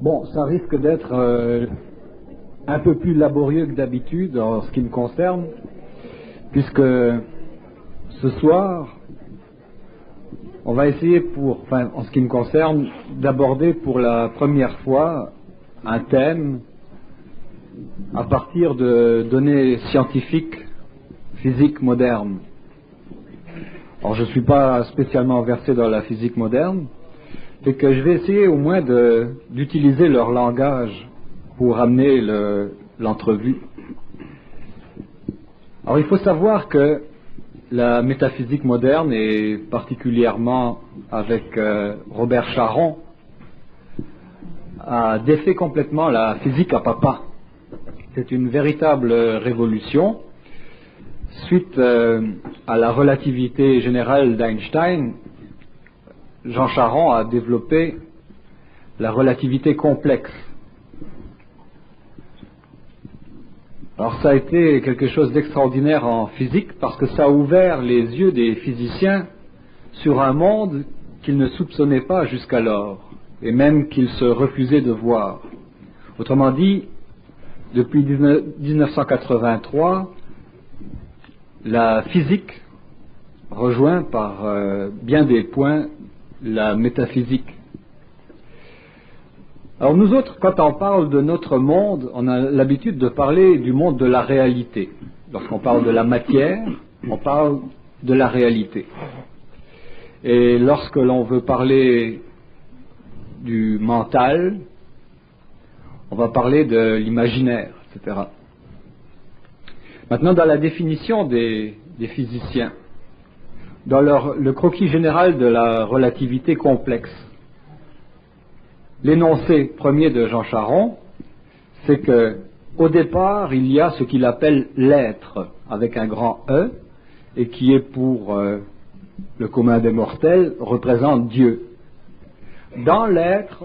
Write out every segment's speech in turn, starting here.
Bon, ça risque d'être un peu plus laborieux que d'habitude en ce qui me concerne, puisque ce soir, on va essayer en ce qui me concerne, d'aborder pour la première fois un thème à partir de données scientifiques, physique moderne. Alors je ne suis pas spécialement versé dans la physique moderne, c'est que je vais essayer au moins d'utiliser leur langage pour amener l'entrevue. Alors il faut savoir que la métaphysique moderne, et particulièrement avec Robert Charron, a défait complètement la physique à papa. C'est une véritable révolution. Suite à la relativité générale d'Einstein, Jean Charron a développé la relativité complexe. Alors ça a été quelque chose d'extraordinaire en physique parce que ça a ouvert les yeux des physiciens sur un monde qu'ils ne soupçonnaient pas jusqu'alors et même qu'ils se refusaient de voir. Autrement dit, depuis 1983, la physique rejoint par bien des points la métaphysique. Alors nous autres, quand on parle de notre monde, on a l'habitude de parler du monde de la réalité. Lorsqu'on parle de la matière, on parle de la réalité. Et lorsque l'on veut parler du mental, on va parler de l'imaginaire, etc. Maintenant, dans la définition des physiciens, dans le croquis général de la relativité complexe, l'énoncé premier de Jean Charron, c'est que au départ, il y a ce qu'il appelle l'être, avec un grand E, et qui est pour le commun des mortels, représente Dieu. Dans l'être,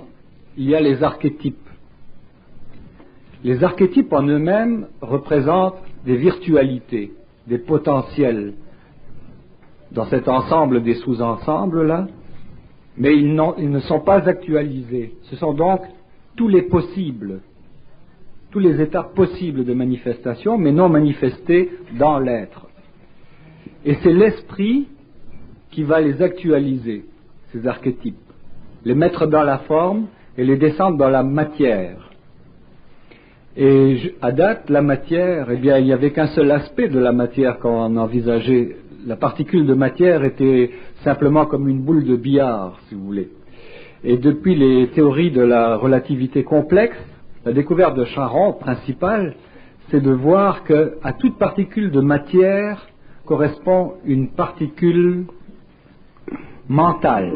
il y a les archétypes. Les archétypes en eux-mêmes représentent des virtualités, des potentiels, dans cet ensemble des sous-ensembles-là, mais ils ne sont pas actualisés. Ce sont donc tous les possibles, tous les états possibles de manifestation, mais non manifestés dans l'être. Et c'est l'esprit qui va les actualiser, ces archétypes, les mettre dans la forme et les descendre dans la matière. Et à date, la matière, eh bien, il n'y avait qu'un seul aspect de la matière quand on envisageait. La particule de matière était simplement comme une boule de billard, si vous voulez. Et depuis les théories de la relativité complexe, la découverte de Charron principale, c'est de voir qu'à toute particule de matière correspond une particule mentale.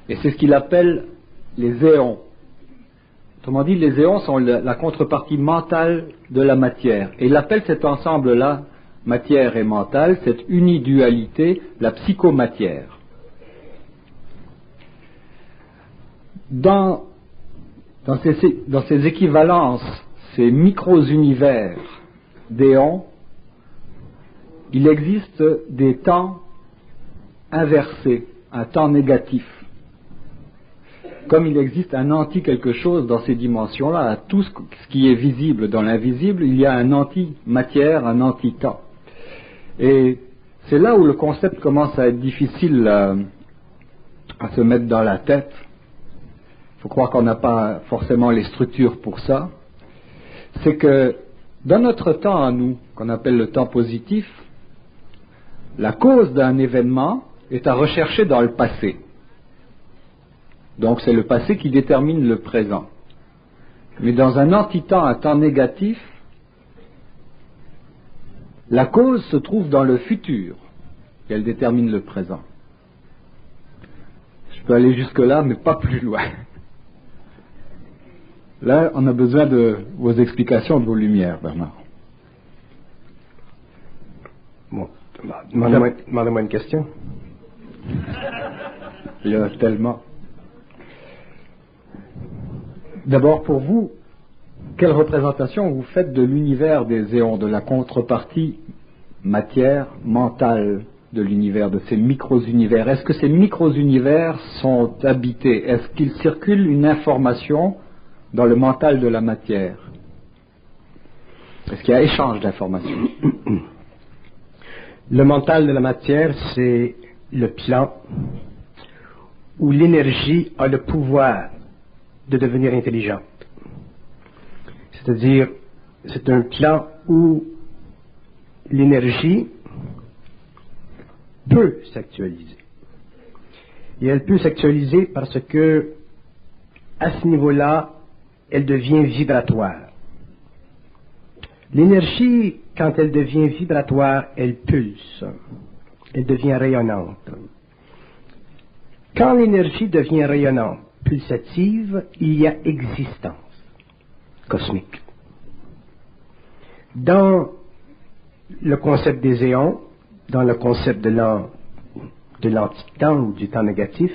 Et c'est ce qu'il appelle les éons. Autrement dit, les éons sont la contrepartie mentale de la matière. Et il appelle cet ensemble-là, matière et mentale, cette unidualité, la psychomatière. Dans ces équivalences, ces micro-univers d'éons, il existe des temps inversés, un temps négatif. Comme il existe un anti-quelque chose dans ces dimensions-là, à tout ce qui est visible dans l'invisible, il y a un anti-matière, un anti-temps. Et c'est là où le concept commence à être difficile à se mettre dans la tête. Il faut croire qu'on n'a pas forcément les structures pour ça. C'est que dans notre temps à nous, qu'on appelle le temps positif, la cause d'un événement est à rechercher dans le passé. Donc c'est le passé qui détermine le présent. Mais dans un anti-temps, un temps négatif, la cause se trouve dans le futur et elle détermine le présent. Je peux aller jusque-là, mais pas plus loin. Là, on a besoin de vos explications, de vos lumières, Bernard. Bon, demandez-moi une question. Il y en a tellement. D'abord, pour vous, quelle représentation vous faites de l'univers des éons, de la contrepartie matière, mentale de l'univers, de ces micro-univers? Est-ce que ces micro-univers sont habités? Est-ce qu'il circule une information dans le mental de la matière? Est-ce qu'il y a échange d'informations? Le mental de la matière, c'est le plan où l'énergie a le pouvoir de devenir intelligente. C'est-à-dire, c'est un plan où l'énergie peut s'actualiser. Et elle peut s'actualiser parce que, à ce niveau-là, elle devient vibratoire. L'énergie, quand elle devient vibratoire, elle pulse. Elle devient rayonnante. Quand l'énergie devient rayonnante, pulsative, il y a existence cosmique. Dans le concept des éons, dans le concept de l'anti-temps ou du temps négatif,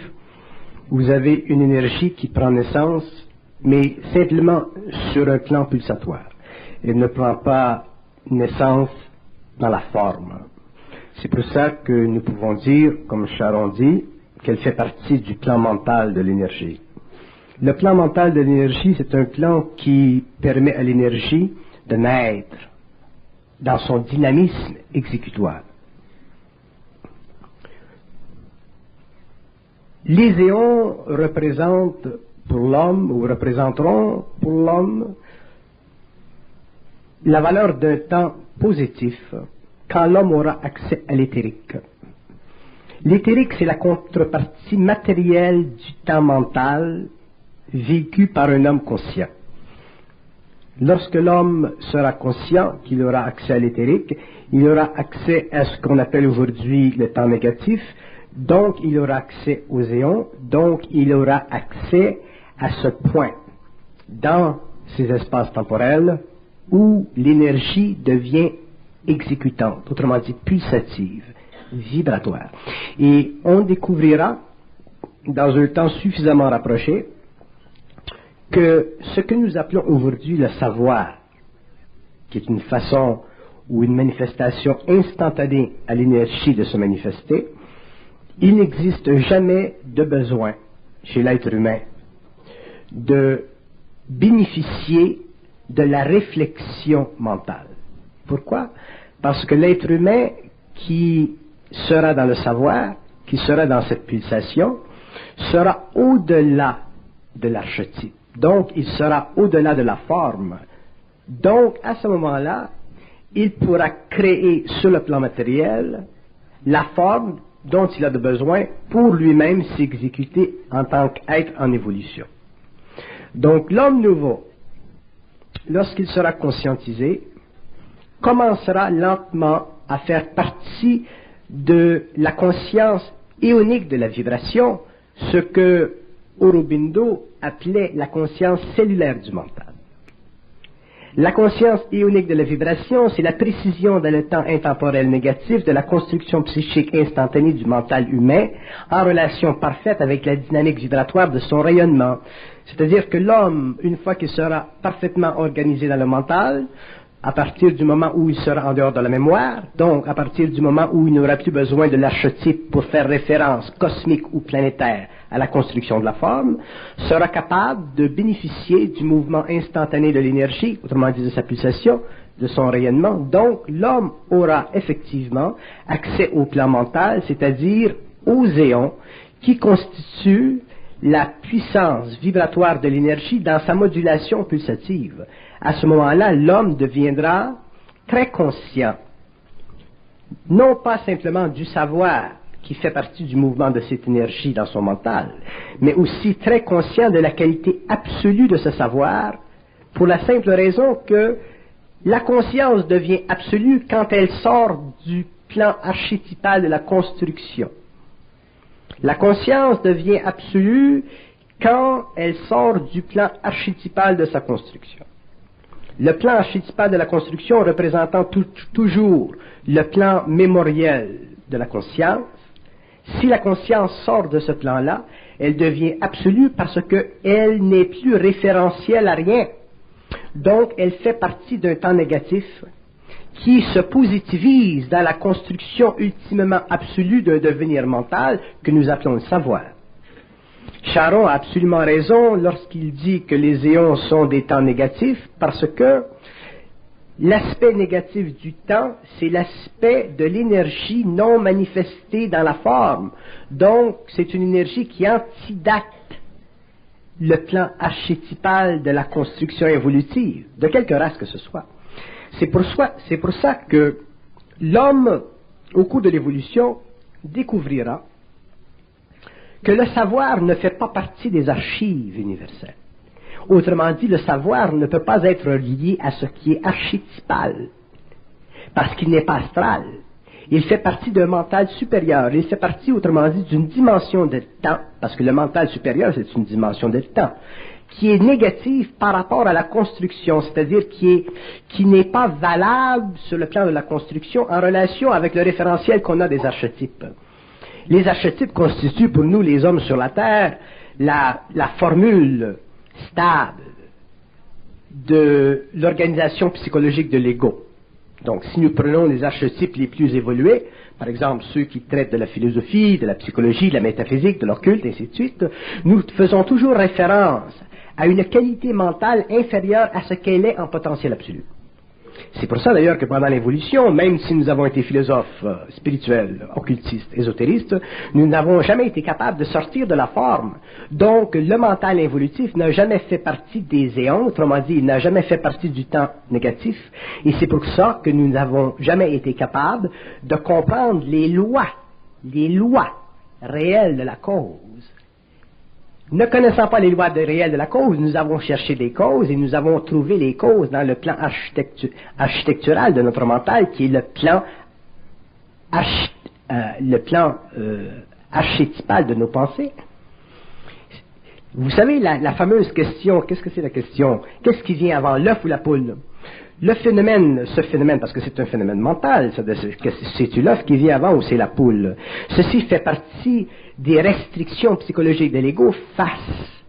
vous avez une énergie qui prend naissance, mais simplement sur un plan pulsatoire. Elle ne prend pas naissance dans la forme. C'est pour ça que nous pouvons dire, comme Charon dit, qu'elle fait partie du plan mental de l'énergie. Le plan mental de l'énergie, c'est un plan qui permet à l'énergie de naître dans son dynamisme exécutoire. Les éons représentent pour l'homme, ou représenteront pour l'homme, la valeur d'un temps positif quand l'homme aura accès à l'éthérique. L'éthérique, c'est la contrepartie matérielle du temps mental vécu par un homme conscient. Lorsque l'homme sera conscient qu'il aura accès à l'éthérique, il aura accès à ce qu'on appelle aujourd'hui le temps négatif, donc il aura accès aux éons, donc il aura accès à ce point dans ces espaces temporels où l'énergie devient exécutante, autrement dit pulsative, vibratoire. Et on découvrira dans un temps suffisamment rapproché que ce que nous appelons aujourd'hui le savoir, qui est une façon ou une manifestation instantanée à l'énergie de se manifester, il n'existe jamais de besoin chez l'être humain de bénéficier de la réflexion mentale. Pourquoi? Parce que l'être humain qui sera dans le savoir, qui sera dans cette pulsation, sera au-delà de l'archétype. Donc, il sera au-delà de la forme. Donc, à ce moment-là, il pourra créer sur le plan matériel la forme dont il a besoin pour lui-même s'exécuter en tant qu'être en évolution. Donc, l'homme nouveau, lorsqu'il sera conscientisé, commencera lentement à faire partie de la conscience ionique de la vibration, ce que Aurobindo appelait la conscience cellulaire du mental. La conscience ionique de la vibration, c'est la précision dans le temps intemporel négatif de la construction psychique instantanée du mental humain en relation parfaite avec la dynamique vibratoire de son rayonnement. C'est-à-dire que l'homme, une fois qu'il sera parfaitement organisé dans le mental, à partir du moment où il sera en dehors de la mémoire, donc à partir du moment où il n'aura plus besoin de l'archétype pour faire référence cosmique ou planétaire à la construction de la forme, sera capable de bénéficier du mouvement instantané de l'énergie, autrement dit de sa pulsation, de son rayonnement. Donc l'homme aura effectivement accès au plan mental, c'est-à-dire aux éons qui constituent la puissance vibratoire de l'énergie dans sa modulation pulsative. À ce moment-là, l'homme deviendra très conscient, non pas simplement du savoir qui fait partie du mouvement de cette énergie dans son mental, mais aussi très conscient de la qualité absolue de ce savoir, pour la simple raison que la conscience devient absolue quand elle sort du plan archétypal de la construction. La conscience devient absolue quand elle sort du plan archétypal de sa construction. Le plan archétypal de la construction représentant toujours le plan mémoriel de la conscience, si la conscience sort de ce plan-là, elle devient absolue parce qu'elle n'est plus référentielle à rien. Donc, elle fait partie d'un temps négatif qui se positivise dans la construction ultimement absolue d'un devenir mental que nous appelons le savoir. Charon a absolument raison lorsqu'il dit que les éons sont des temps négatifs, parce que l'aspect négatif du temps, c'est l'aspect de l'énergie non manifestée dans la forme. Donc, c'est une énergie qui antidate le plan archétypal de la construction évolutive, de quelque race que ce soit. C'est pour ça que l'homme, au cours de l'évolution, découvrira que le savoir ne fait pas partie des archives universelles. Autrement dit, le savoir ne peut pas être lié à ce qui est archétypal, parce qu'il n'est pas astral. Il fait partie d'un mental supérieur. Il fait partie, autrement dit, d'une dimension de temps, parce que le mental supérieur, c'est une dimension de temps, qui est négative par rapport à la construction, c'est-à-dire qui n'est pas valable sur le plan de la construction en relation avec le référentiel qu'on a des archétypes. Les archétypes constituent pour nous, les hommes sur la Terre, la formule stable de l'organisation psychologique de l'ego. Donc, si nous prenons les archétypes les plus évolués, par exemple ceux qui traitent de la philosophie, de la psychologie, de la métaphysique, de l'occulte, ainsi de suite, nous faisons toujours référence à une qualité mentale inférieure à ce qu'elle est en potentiel absolu. C'est pour ça d'ailleurs que pendant l'évolution, même si nous avons été philosophes spirituels, occultistes, ésotéristes, nous n'avons jamais été capables de sortir de la forme. Donc le mental évolutif n'a jamais fait partie des éons, autrement dit, il n'a jamais fait partie du temps négatif, et c'est pour ça que nous n'avons jamais été capables de comprendre les lois réelles de la cause. Ne connaissant pas les lois réelles de la cause, nous avons cherché des causes et nous avons trouvé les causes dans le plan architectural de notre mental, qui est le plan archétypal de nos pensées. Vous savez, la fameuse question, qu'est-ce que c'est la question? Qu'est-ce qui vient avant, l'œuf ou la poule? Ce phénomène, parce que c'est un phénomène mental, c'est-tu l'œuf qui vient avant ou c'est la poule? Ceci fait partie des restrictions psychologiques de l'ego face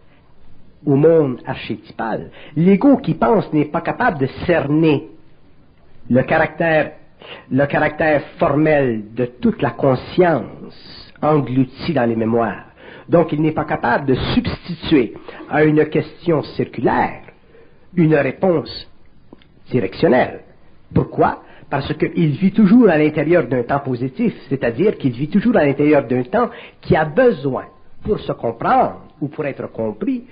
au monde archétypal. L'ego qui pense n'est pas capable de cerner le caractère formel de toute la conscience engloutie dans les mémoires. Donc il n'est pas capable de substituer à une question circulaire une réponse directionnelle. Pourquoi? Parce qu'il vit toujours à l'intérieur d'un temps positif, c'est-à-dire qu'il vit toujours à l'intérieur d'un temps qui a besoin, pour se comprendre ou pour être compris,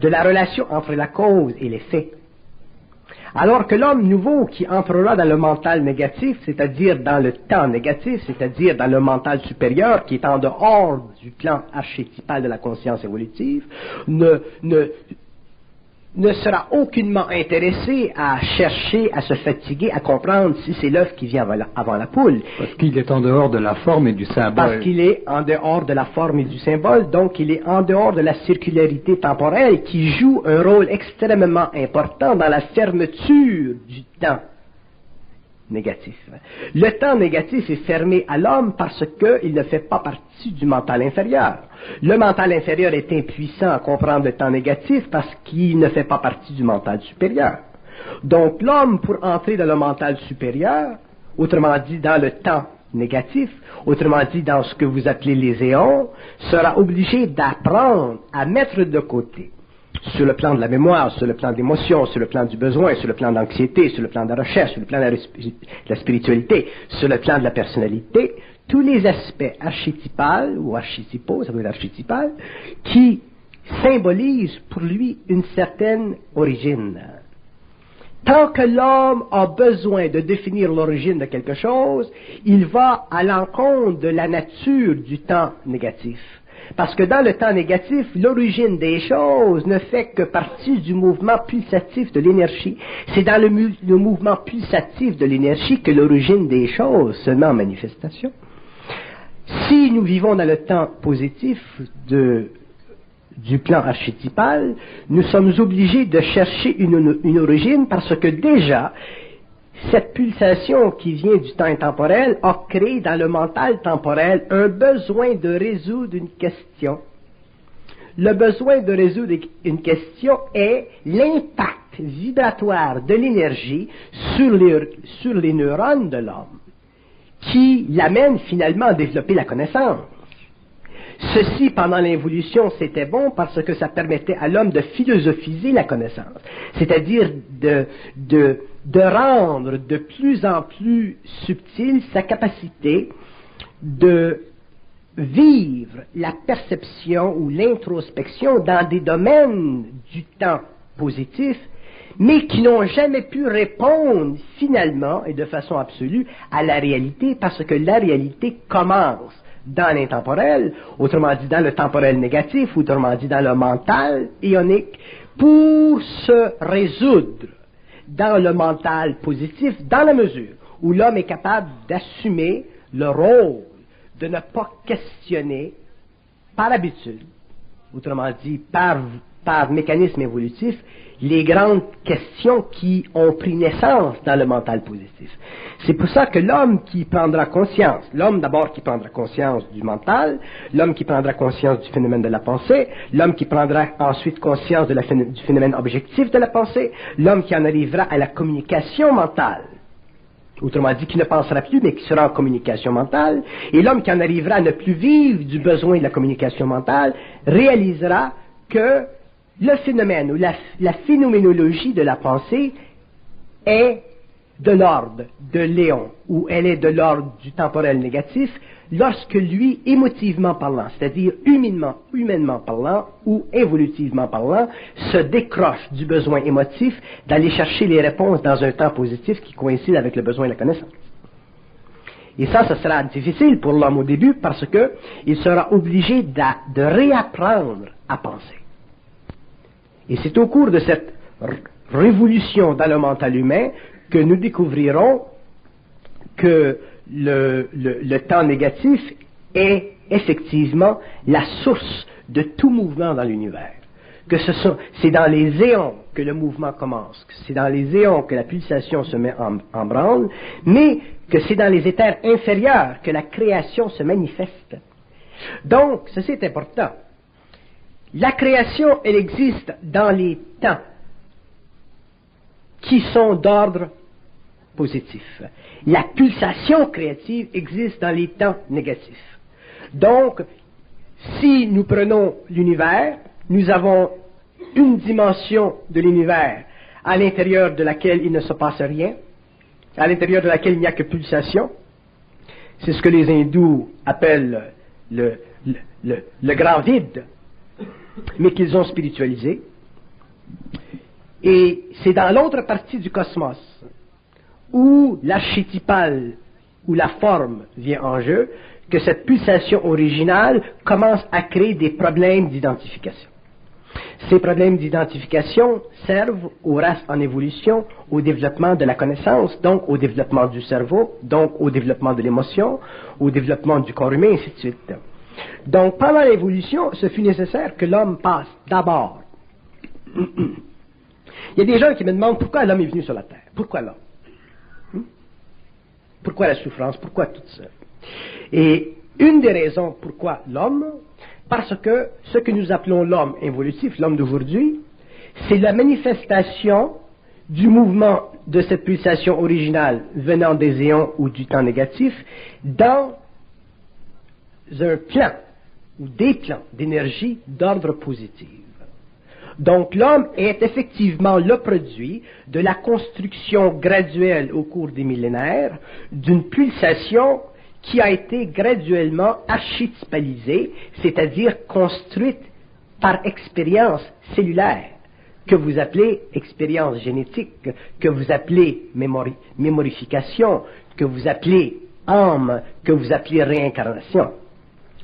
de la relation entre la cause et les faits. Alors que l'homme nouveau qui entrera dans le mental négatif, c'est-à-dire dans le temps négatif, c'est-à-dire dans le mental supérieur qui est en dehors du plan archétypal de la conscience évolutive, ne sera aucunement intéressé à chercher, à se fatiguer, à comprendre si c'est l'œuf qui vient avant la poule. Parce qu'il est en dehors de la forme et du symbole. Parce qu'il est en dehors de la forme et du symbole, donc il est en dehors de la circularité temporelle qui joue un rôle extrêmement important dans la fermeture du temps négatif. Le temps négatif est fermé à l'homme parce qu'il ne fait pas partie du mental inférieur. Le mental inférieur est impuissant à comprendre le temps négatif parce qu'il ne fait pas partie du mental supérieur. Donc l'homme, pour entrer dans le mental supérieur, autrement dit dans le temps négatif, autrement dit dans ce que vous appelez les éons, sera obligé d'apprendre à mettre de côté, sur le plan de la mémoire, sur le plan de l'émotion, sur le plan du besoin, sur le plan de l'anxiété, sur le plan de la recherche, sur le plan de la spiritualité, sur le plan de la personnalité, tous les aspects archétypaux ou archétypaux, ça veut dire archétypal, qui symbolisent pour lui une certaine origine. Tant que l'homme a besoin de définir l'origine de quelque chose, il va à l'encontre de la nature du temps négatif. Parce que dans le temps négatif, l'origine des choses ne fait que partie du mouvement pulsatif de l'énergie. C'est dans le mouvement pulsatif de l'énergie que l'origine des choses se met en manifestation. Si nous vivons dans le temps positif du plan archétypal, nous sommes obligés de chercher une origine parce que déjà, cette pulsation qui vient du temps intemporel a créé dans le mental temporel un besoin de résoudre une question. le besoin de résoudre une question est l'impact vibratoire de l'énergie sur les neurones de l'homme, qui l'amène finalement à développer la connaissance. Ceci, pendant l'évolution, c'était bon parce que ça permettait à l'homme de philosophiser la connaissance, c'est-à-dire de rendre de plus en plus subtile sa capacité de vivre la perception ou l'introspection dans des domaines du temps positif, mais qui n'ont jamais pu répondre finalement et de façon absolue à la réalité, parce que la réalité commence dans l'intemporel, autrement dit dans le temporel négatif, autrement dit dans le mental ionique, pour se résoudre dans le mental positif, dans la mesure où l'homme est capable d'assumer le rôle de ne pas questionner par habitude, autrement dit par mécanisme évolutif, les grandes questions qui ont pris naissance dans le mental positif. C'est pour ça que l'homme qui prendra conscience, l'homme d'abord qui prendra conscience du mental, l'homme qui prendra conscience du phénomène de la pensée, l'homme qui prendra ensuite conscience du phénomène objectif de la pensée, l'homme qui en arrivera à la communication mentale, autrement dit qui ne pensera plus mais qui sera en communication mentale, et l'homme qui en arrivera à ne plus vivre du besoin de la communication mentale, réalisera que le phénomène ou la phénoménologie de la pensée est de l'ordre de Léon, ou elle est de l'ordre du temporel négatif, lorsque lui, émotivement parlant, c'est-à-dire humainement parlant ou évolutivement parlant, se décroche du besoin émotif d'aller chercher les réponses dans un temps positif qui coïncide avec le besoin de la connaissance. Et ça sera difficile pour l'homme au début parce que il sera obligé de réapprendre à penser. Et c'est au cours de cette révolution dans le mental humain que nous découvrirons que le temps négatif est effectivement la source de tout mouvement dans l'univers. Que c'est dans les éons que le mouvement commence, que c'est dans les éons que la pulsation se met en branle, mais que c'est dans les éthers inférieurs que la création se manifeste. Donc, ceci est important. La création, elle existe dans les temps qui sont d'ordre positif. La pulsation créative existe dans les temps négatifs. Donc, si nous prenons l'univers, nous avons une dimension de l'univers à l'intérieur de laquelle il ne se passe rien, à l'intérieur de laquelle il n'y a que pulsation. C'est ce que les hindous appellent le grand vide, mais qu'ils ont spiritualisé. Et c'est dans l'autre partie du cosmos où l'archétypal, où la forme vient en jeu, que cette pulsation originale commence à créer des problèmes d'identification. Ces problèmes d'identification servent aux races en évolution au développement de la connaissance, donc au développement du cerveau, donc au développement de l'émotion, au développement du corps humain, et ainsi de suite. Donc, pendant l'évolution, ce fut nécessaire que l'homme passe d'abord. Il y a des gens qui me demandent pourquoi l'homme est venu sur la Terre. Pourquoi l'homme? Pourquoi la souffrance? Pourquoi tout ça? Et une des raisons pourquoi l'homme, parce que ce que nous appelons l'homme évolutif, l'homme d'aujourd'hui, c'est la manifestation du mouvement de cette pulsation originale venant des éons ou du temps négatif dans un plan ou des plans d'énergie d'ordre positif. Donc l'homme est effectivement le produit de la construction graduelle au cours des millénaires d'une pulsation qui a été graduellement archétypalisée, c'est-à-dire construite par expérience cellulaire, que vous appelez expérience génétique, que vous appelez mémorification, que vous appelez âme, que vous appelez réincarnation.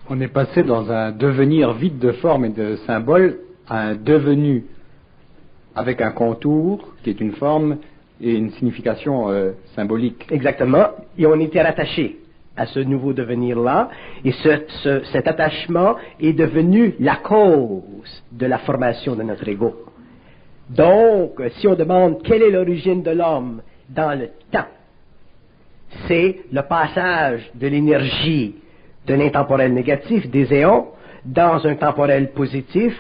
On est passé dans un devenir vide de forme et de symboles à un devenu avec un contour qui est une forme et une signification symbolique. Exactement, et on était rattaché à ce nouveau devenir-là, et cet attachement est devenu la cause de la formation de notre ego. Donc, si on demande quelle est l'origine de l'homme dans le temps, c'est le passage de l'énergie de l'intemporel négatif, des éons, dans un temporel positif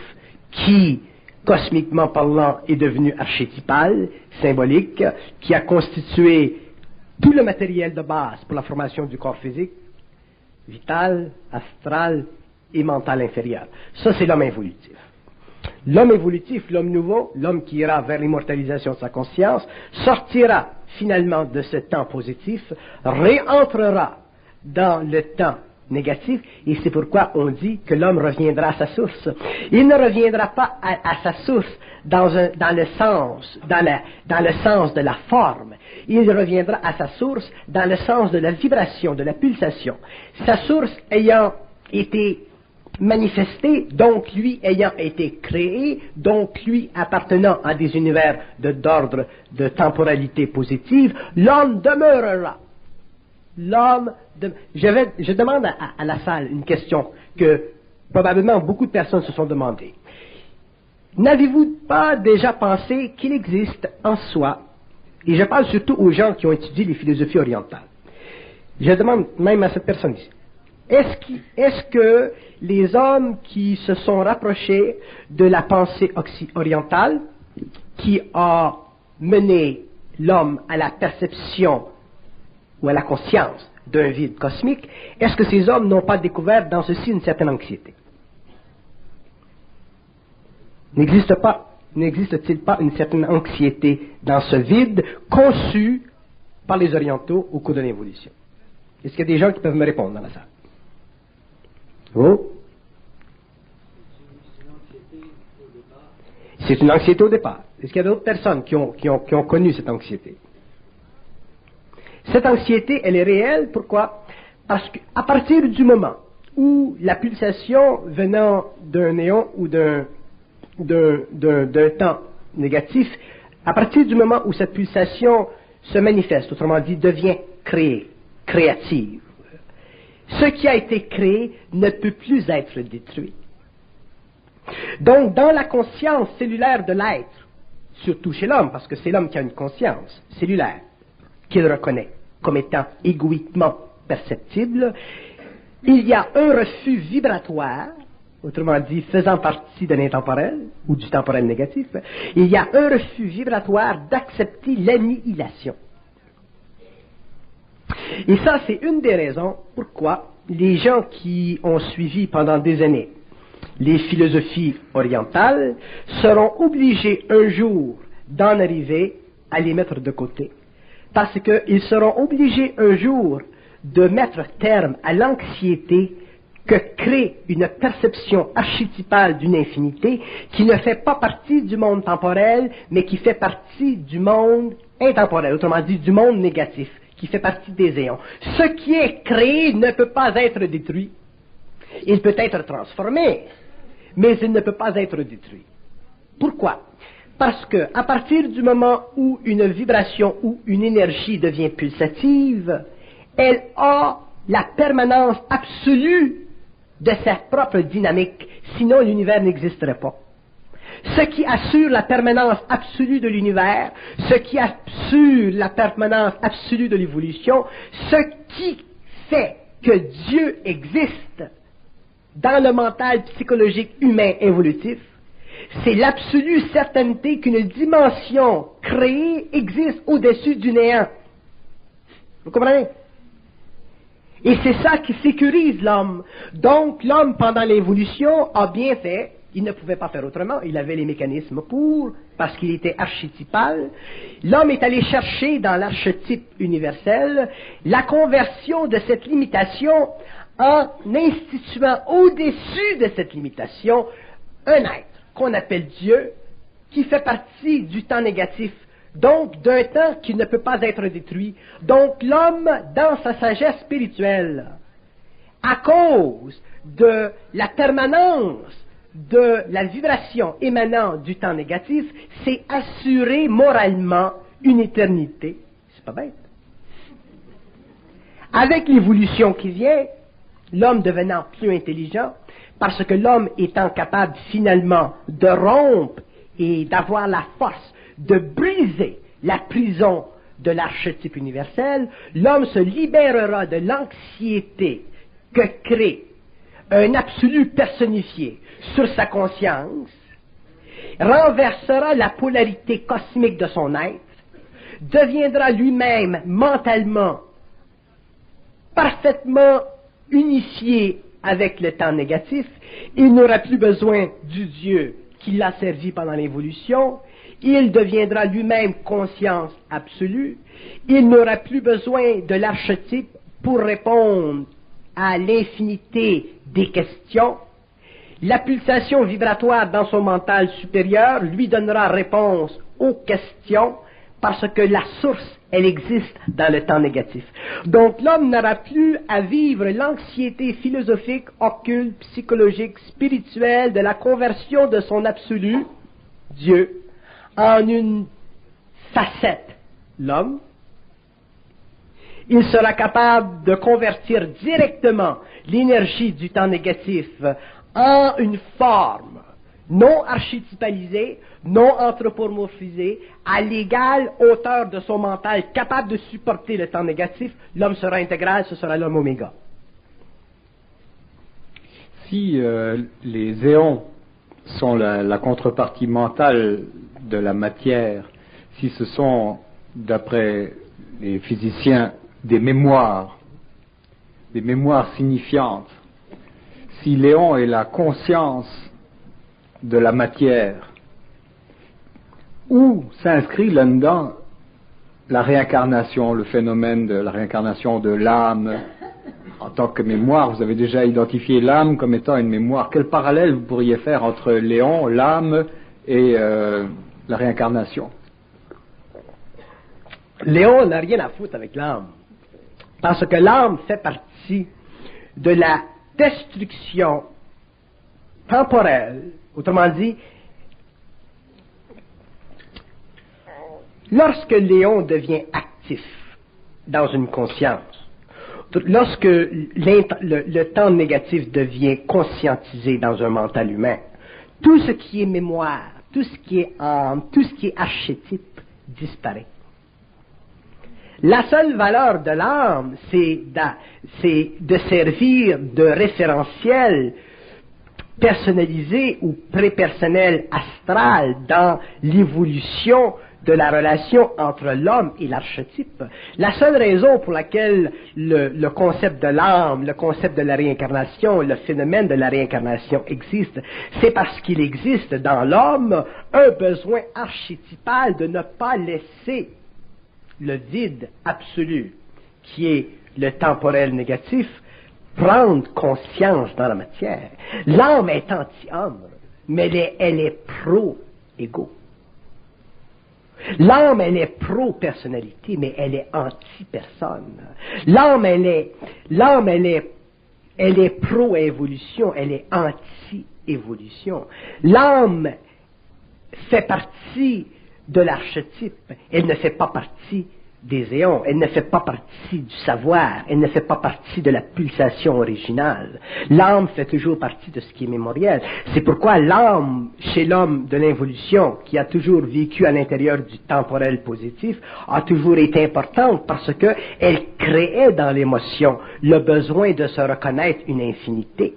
qui, cosmiquement parlant, est devenu archétypal, symbolique, qui a constitué tout le matériel de base pour la formation du corps physique, vital, astral et mental inférieur. Ça, c'est l'homme évolutif. L'homme évolutif, l'homme nouveau, l'homme qui ira vers l'immortalisation de sa conscience, sortira finalement de ce temps positif, réentrera dans le temps négatif, et c'est pourquoi on dit que l'homme reviendra à sa source. Il ne reviendra pas à sa source dans le sens de la forme. Il reviendra à sa source dans le sens de la vibration, de la pulsation. Sa source ayant été manifesté, donc lui ayant été créé, donc lui appartenant à des univers d'ordre de temporalité positive, l'homme demeurera. Je demande à la salle une question que probablement beaucoup de personnes se sont demandées. N'avez-vous pas déjà pensé qu'il existe en soi, et je parle surtout aux gens qui ont étudié les philosophies orientales, je demande même à cette personne ici, est-ce que les hommes qui se sont rapprochés de la pensée orientale, qui a mené l'homme à la perception ou à la conscience d'un vide cosmique, est-ce que ces hommes n'ont pas découvert dans ceci une certaine anxiété? N'existe-t-il pas une certaine anxiété dans ce vide conçu par les orientaux au cours de l'évolution? Est-ce qu'il y a des gens qui peuvent me répondre dans la salle? Oh. C'est une anxiété au départ. Est-ce qu'il y a d'autres personnes qui ont connu cette anxiété? Cette anxiété, elle est réelle. Pourquoi? Parce qu'à partir du moment où la pulsation venant d'un néon ou d'un temps négatif, à partir du moment où cette pulsation se manifeste, autrement dit, devient créative, ce qui a été créé ne peut plus être détruit. Donc, dans la conscience cellulaire de l'être, surtout chez l'homme, parce que c'est l'homme qui a une conscience cellulaire, qu'il reconnaît comme étant égoïquement perceptible, il y a un refus vibratoire, autrement dit, faisant partie de l'intemporel, ou du temporel négatif, il y a un refus vibratoire d'accepter l'annihilation. Et ça, c'est une des raisons pourquoi les gens qui ont suivi pendant des années les philosophies orientales seront obligés un jour d'en arriver à les mettre de côté. Parce qu'ils seront obligés un jour de mettre terme à l'anxiété que crée une perception archétypale d'une infinité qui ne fait pas partie du monde temporel, mais qui fait partie du monde intemporel, autrement dit du monde négatif, qui fait partie des éons. Ce qui est créé ne peut pas être détruit. Il peut être transformé, mais il ne peut pas être détruit. Pourquoi? Parce que à partir du moment où une vibration ou une énergie devient pulsative, elle a la permanence absolue de sa propre dynamique, sinon l'univers n'existerait pas. Ce qui assure la permanence absolue de l'univers, ce qui assure la permanence absolue de l'évolution, ce qui fait que Dieu existe dans le mental psychologique humain évolutif, c'est l'absolue certainté qu'une dimension créée existe au-dessus du néant. Vous comprenez? Et c'est ça qui sécurise l'homme. Donc l'homme, pendant l'évolution, a bien fait. Il ne pouvait pas faire autrement, il avait les mécanismes pour, parce qu'il était archétypal. L'homme est allé chercher dans l'archétype universel la conversion de cette limitation en instituant au-dessus de cette limitation un être qu'on appelle Dieu, qui fait partie du temps négatif, donc d'un temps qui ne peut pas être détruit. Donc l'homme, dans sa sagesse spirituelle, à cause de la permanence de la vibration émanant du temps négatif, s'est assuré moralement une éternité. C'est pas bête. Avec l'évolution qui vient, l'homme devenant plus intelligent, parce que l'homme étant capable finalement de rompre et d'avoir la force de briser la prison de l'archétype universel, l'homme se libérera de l'anxiété que crée un absolu personnifié sur sa conscience, renversera la polarité cosmique de son être, deviendra lui-même mentalement parfaitement unifié avec le temps négatif, il n'aura plus besoin du Dieu qui l'a servi pendant l'évolution, il deviendra lui-même conscience absolue, il n'aura plus besoin de l'archétype pour répondre à l'infinité des questions. La pulsation vibratoire dans son mental supérieur lui donnera réponse aux questions parce que la source, elle existe dans le temps négatif. Donc l'homme n'aura plus à vivre l'anxiété philosophique, occulte, psychologique, spirituelle de la conversion de son absolu, Dieu, en une facette, l'homme. Il sera capable de convertir directement l'énergie du temps négatif en une forme non archétypalisée, non anthropomorphisée, à l'égale hauteur de son mental, capable de supporter le temps négatif. L'homme sera intégral, ce sera l'homme oméga. Si les éons sont la contrepartie mentale de la matière, si ce sont, d'après les physiciens, des mémoires signifiantes, si l'éon est la conscience de la matière, où s'inscrit là-dedans la réincarnation, le phénomène de la réincarnation de l'âme en tant que mémoire? Vous avez déjà identifié l'âme comme étant une mémoire. Quel parallèle vous pourriez faire entre l'éon, l'âme et la réincarnation? L'éon n'a rien à foutre avec l'âme, parce que l'âme fait partie de la destruction temporelle. Autrement dit, lorsque l'éon devient actif dans une conscience, lorsque le temps négatif devient conscientisé dans un mental humain, tout ce qui est mémoire, tout ce qui est âme, tout ce qui est archétype disparaît. La seule valeur de l'âme, c'est de servir de référentiel personnalisé ou prépersonnel astral dans l'évolution de la relation entre l'homme et l'archétype. La seule raison pour laquelle le concept de l'âme, le concept de la réincarnation, le phénomène de la réincarnation existe, c'est parce qu'il existe dans l'homme un besoin archétypal de ne pas laisser le vide absolu, qui est le temporel négatif, prendre conscience dans la matière. L'âme est anti-homme, mais elle est pro-égo. L'âme, elle est pro-personnalité, mais elle est anti-personne. L'âme, elle est pro-évolution, elle est anti-évolution. L'âme fait partie de l'archétype, elle ne fait pas partie des éons, elle ne fait pas partie du savoir, elle ne fait pas partie de la pulsation originale. L'âme fait toujours partie de ce qui est mémoriel. C'est pourquoi l'âme, chez l'homme de l'involution, qui a toujours vécu à l'intérieur du temporel positif, a toujours été importante parce que elle créait dans l'émotion le besoin de se reconnaître une infinité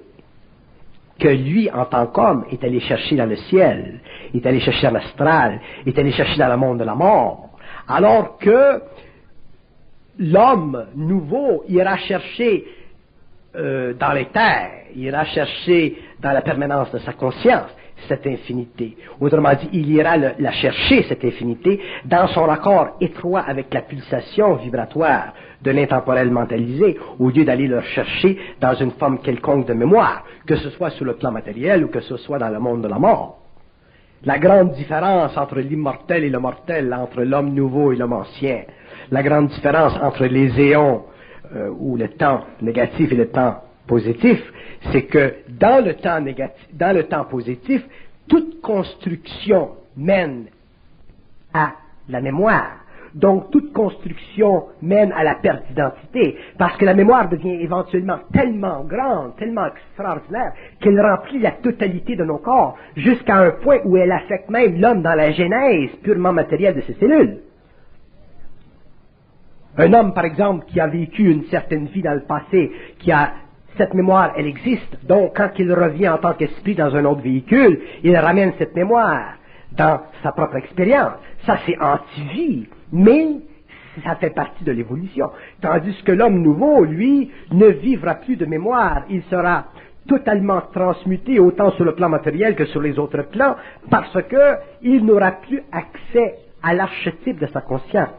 que lui, en tant qu'homme, est allé chercher dans le ciel, est allé chercher dans l'astral, est allé chercher dans le monde de la mort. Alors que l'homme nouveau ira chercher dans les terres, ira chercher dans la permanence de sa conscience cette infinité. Autrement dit, il ira la chercher, cette infinité, dans son accord étroit avec la pulsation vibratoire de l'intemporel mentalisé, au lieu d'aller le chercher dans une forme quelconque de mémoire, que ce soit sur le plan matériel ou que ce soit dans le monde de la mort. La grande différence entre l'immortel et le mortel, entre l'homme nouveau et l'homme ancien, la grande différence entre les éons ou le temps négatif et le temps positif, c'est que dans le temps négatif, dans le temps positif, toute construction mène à la mémoire. Donc toute construction mène à la perte d'identité, parce que la mémoire devient éventuellement tellement grande, tellement extraordinaire, qu'elle remplit la totalité de nos corps, jusqu'à un point où elle affecte même l'homme dans la genèse purement matérielle de ses cellules. Un homme, par exemple, qui a vécu une certaine vie dans le passé, qui a cette mémoire, elle existe. Donc, quand il revient en tant qu'esprit dans un autre véhicule, il ramène cette mémoire dans sa propre expérience. Ça, c'est anti-vie, mais ça fait partie de l'évolution. Tandis que l'homme nouveau, lui, ne vivra plus de mémoire. Il sera totalement transmuté autant sur le plan matériel que sur les autres plans, parce qu'il n'aura plus accès à l'archétype de sa conscience.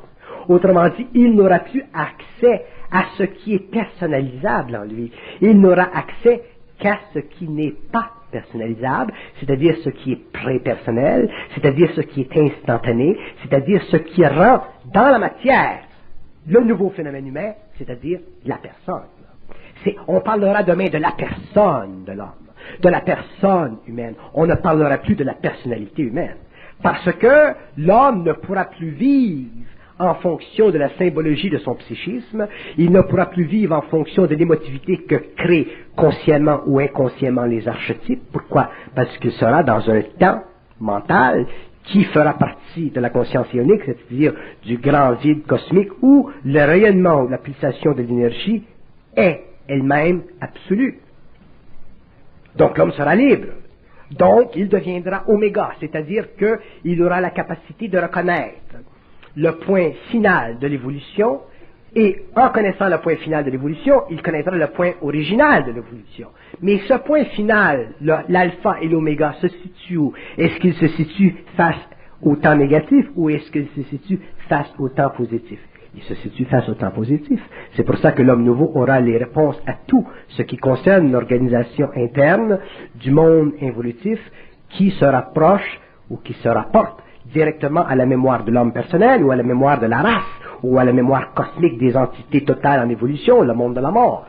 Autrement dit, il n'aura plus accès à ce qui est personnalisable en lui. Il n'aura accès qu'à ce qui n'est pas personnalisable, c'est-à-dire ce qui est pré-personnel, c'est-à-dire ce qui est instantané, c'est-à-dire ce qui rend dans la matière le nouveau phénomène humain, c'est-à-dire la personne. On parlera demain de la personne de l'homme, de la personne humaine. On ne parlera plus de la personnalité humaine. Parce que l'homme ne pourra plus vivre en fonction de la symbologie de son psychisme, il ne pourra plus vivre en fonction de l'émotivité que créent consciemment ou inconsciemment les archétypes. Pourquoi? Parce qu'il sera dans un temps mental qui fera partie de la conscience ionique, c'est-à-dire du grand vide cosmique où le rayonnement ou la pulsation de l'énergie est elle-même absolue. Donc l'homme sera libre. Donc il deviendra oméga, c'est-à-dire qu'il aura la capacité de reconnaître le point final de l'évolution, et en connaissant le point final de l'évolution, il connaîtra le point original de l'évolution. Mais ce point final, l'alpha et l'oméga, se situe où? Est-ce qu'il se situe face au temps négatif ou est-ce qu'il se situe face au temps positif? Il se situe face au temps positif. C'est pour ça que l'homme nouveau aura les réponses à tout ce qui concerne l'organisation interne du monde évolutif qui se rapproche ou qui se rapporte directement à la mémoire de l'homme personnel ou à la mémoire de la race ou à la mémoire cosmique des entités totales en évolution, le monde de la mort,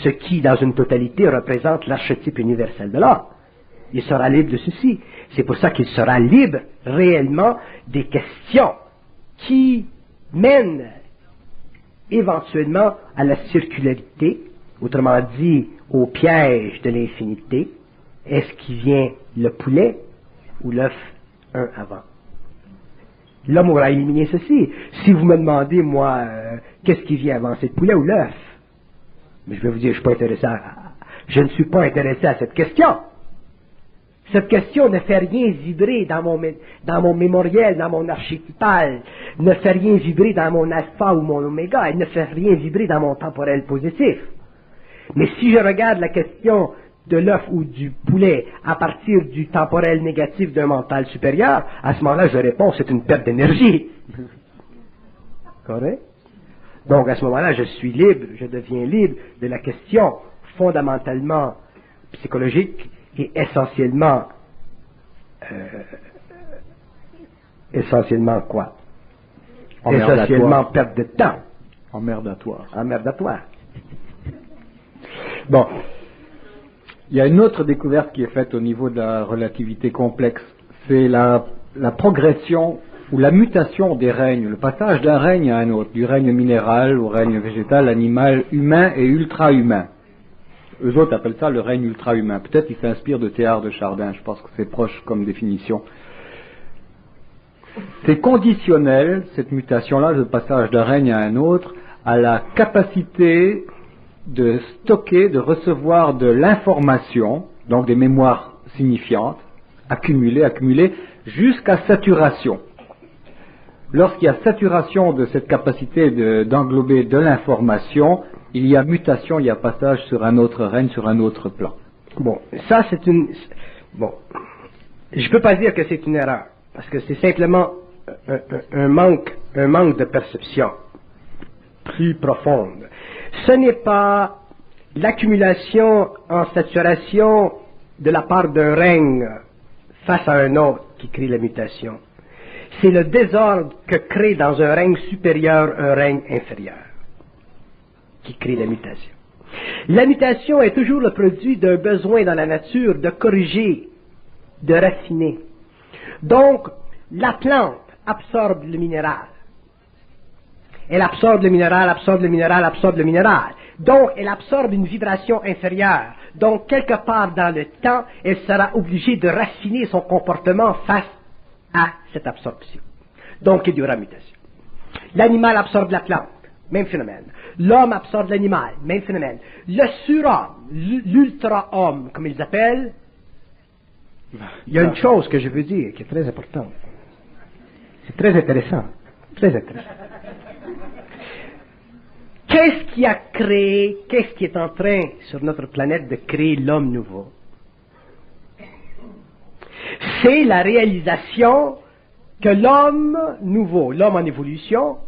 ce qui, dans une totalité, représente l'archétype universel de l'homme. Il sera libre de ceci. C'est pour ça qu'il sera libre réellement des questions qui mènent éventuellement à la circularité, autrement dit au piège de l'infinité. Est-ce qu'il vient le poulet ou l'œuf un avant? L'homme aura éliminé ceci. Si vous me demandez, moi, qu'est-ce qui vient avant, c'est le poulet ou l'œuf? Mais je vais vous dire, je ne suis pas intéressé à cette question. Cette question ne fait rien vibrer dans mon mémoriel, dans mon archétypal, ne fait rien vibrer dans mon alpha ou mon oméga, elle ne fait rien vibrer dans mon temporel positif. Mais si je regarde la question de l'œuf ou du poulet à partir du temporel négatif d'un mental supérieur, à ce moment-là, je réponds, c'est une perte d'énergie. Correct? Donc, à ce moment-là, je suis libre, je deviens libre de la question fondamentalement psychologique et essentiellement quoi? Essentiellement perte de temps. Emmerdatoire. Emmerdatoire. Bon. Il y a une autre découverte qui est faite au niveau de la relativité complexe. C'est la progression ou la mutation des règnes, le passage d'un règne à un autre, du règne minéral au règne végétal, animal, humain et ultra-humain. Eux autres appellent ça le règne ultra-humain. Peut-être qu'ils s'inspirent de Théard de Chardin, je pense que c'est proche comme définition. C'est conditionnel, cette mutation-là, le passage d'un règne à un autre, à la capacité de stocker, de recevoir de l'information, donc des mémoires signifiantes, accumulées, jusqu'à saturation. Lorsqu'il y a saturation de cette capacité d'englober de l'information, il y a mutation, il y a passage sur un autre règne, sur un autre plan. Bon, ça c'est une... Bon, je peux pas dire que c'est une erreur, parce que c'est simplement un manque de perception plus profonde. Ce n'est pas l'accumulation en saturation de la part d'un règne face à un autre qui crée la mutation. C'est le désordre que crée dans un règne supérieur un règne inférieur qui crée la mutation. La mutation est toujours le produit d'un besoin dans la nature de corriger, de raffiner. Donc, la plante absorbe le minéral. Elle absorbe le minéral, absorbe le minéral, absorbe le minéral. Donc, elle absorbe une vibration inférieure. Donc, quelque part dans le temps, elle sera obligée de raffiner son comportement face à cette absorption. Donc, il y aura mutation. L'animal absorbe la plante. même phénomène. L'homme absorbe l'animal, même phénomène. Le surhomme, l'ultra-homme, comme ils appellent, il y a une chose que je veux dire qui est très importante. C'est très intéressant. Très intéressant. Qu'est-ce qui a créé, qu'est-ce qui est en train sur notre planète de créer l'homme nouveau? C'est la réalisation que l'homme nouveau, l'homme en évolution,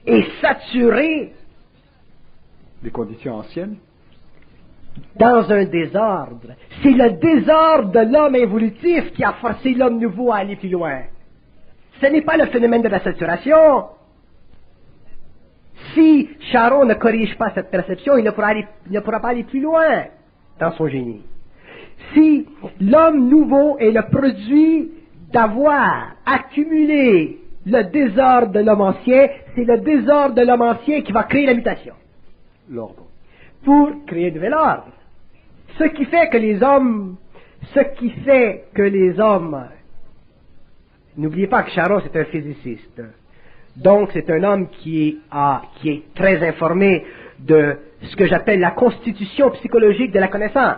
est saturé des conditions anciennes. Dans un désordre. C'est le désordre de l'homme évolutif qui a forcé l'homme nouveau à aller plus loin. Ce n'est pas le phénomène de la saturation. Si Charon ne corrige pas cette perception, il ne pourra pas aller plus loin dans son génie. Si l'homme nouveau est le produit d'avoir accumulé le désordre de l'homme ancien, c'est le désordre de l'homme ancien qui va créer la mutation. L'ordre. Pour créer un nouvel ordre. Ce qui fait que les hommes, n'oubliez pas que Charon c'est un physiciste, donc c'est un homme qui est très informé de ce que j'appelle la constitution psychologique de la connaissance.